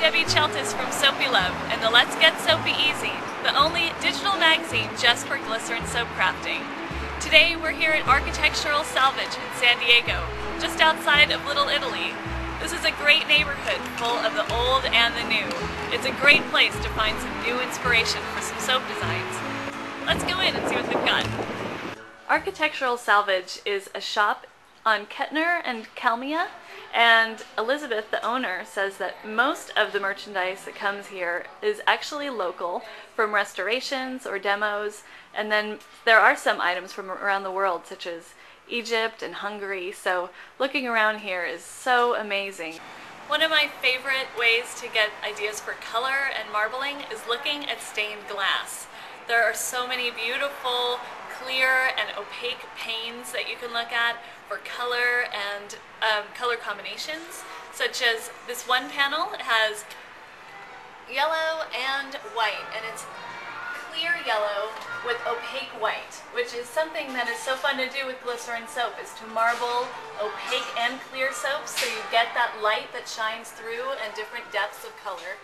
Debbie Cheltis from Soapylove and the Let's Get Soapy Easy, the only digital magazine just for glycerin soap crafting. Today we're here at Architectural Salvage in San Diego, just outside of Little Italy. This is a great neighborhood full of the old and the new. It's a great place to find some new inspiration for some soap designs. Let's go in and see what they've got. Architectural Salvage is a shop on Kettner and Kalmia, and Elizabeth, the owner, says that most of the merchandise that comes here is actually local, from restorations or demos, and then there are some items from around the world such as Egypt and Hungary, so looking around here is so amazing. One of my favorite ways to get ideas for color and marbling is looking at stained glass. There are so many beautiful, clear and opaque panes that you can look at for color and color combinations, such as this one panel. It has yellow and white, and it's clear yellow with opaque white, which is something that is so fun to do with glycerin soap, is to marble opaque and clear soaps so you get that light that shines through and different depths of color.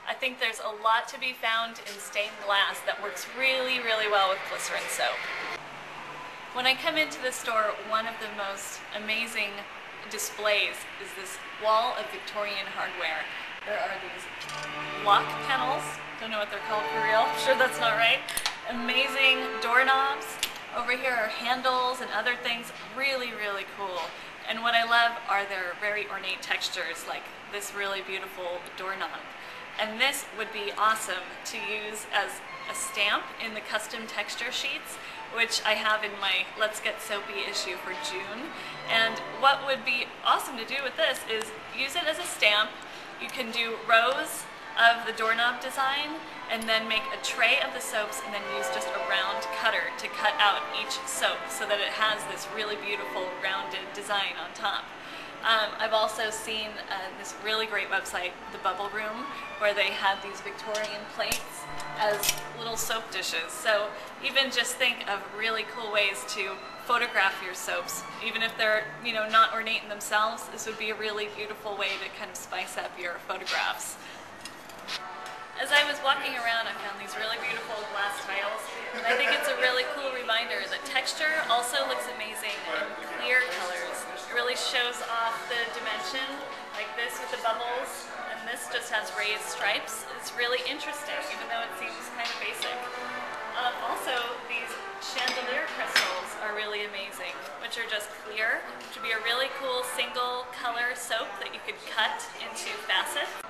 I think there's a lot to be found in stained glass that works really, really well with glycerin soap. When I come into the store, one of the most amazing displays is this wall of Victorian hardware. There are these lock panels, don't know what they're called for real, I'm sure that's not right. Amazing doorknobs. Over here are handles and other things, really, really cool. And what I love are their very ornate textures, like this really beautiful doorknob. And this would be awesome to use as a stamp in the custom texture sheets, which I have in my Let's Get Soapy issue for June. And what would be awesome to do with this is use it as a stamp. You can do rows of the doorknob design and then make a tray of the soaps and then use just a round cutter to cut out each soap so that it has this really beautiful rounded design on top. I've also seen this really great website, The Bubble Room, where they had these Victorian plates as little soap dishes. So even just think of really cool ways to photograph your soaps. Even if they're, not ornate in themselves, this would be a really beautiful way to kind of spice up your photographs. As I was walking around, I found these really beautiful glass tiles, and I think it's a really cool reminder that texture also looks amazing in clear colors. It really shows off the dimension, like this with the bubbles, and this just has raised stripes. It's really interesting, even though it seems kind of basic. Also, these chandelier crystals are really amazing, which are just clear, which would be a really cool single color soap that you could cut into facets.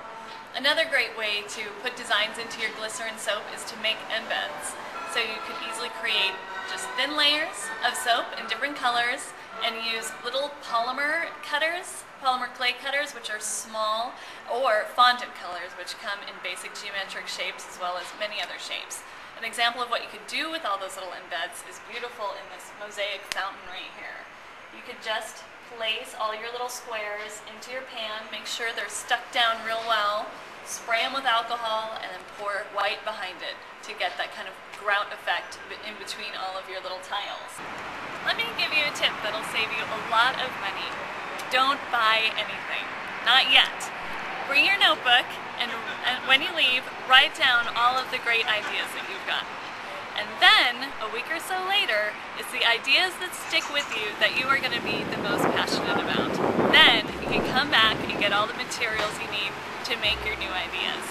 Another great way to put designs into your glycerin soap is to make embeds. So you could easily create just thin layers of soap in different colors and use little polymer cutters, polymer clay cutters, which are small, or fondant colors, which come in basic geometric shapes as well as many other shapes. An example of what you could do with all those little embeds is beautiful in this mosaic fountain right here. You could just place all your little squares into your pan, make sure they're stuck down real well, spray them with alcohol, and then pour white behind it to get that kind of grout effect in between all of your little tiles. Let me give you a tip that'll save you a lot of money. Don't buy anything. Not yet. Bring your notebook, and when you leave, write down all of the great ideas that you've got. And then, a week or so later, it's the ideas that stick with you that you are going to be the most passionate about. Then, you can come back and get all the materials you need to make your new ideas.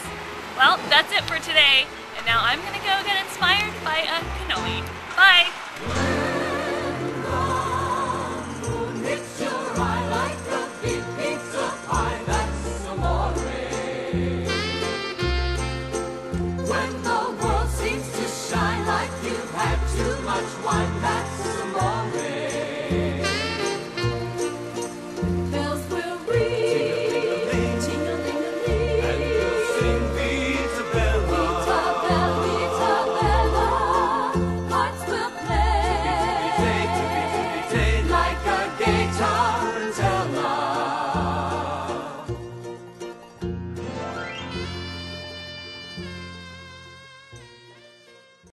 Well, that's it for today, and now I'm going to go get inspired by a cannoli. Bye!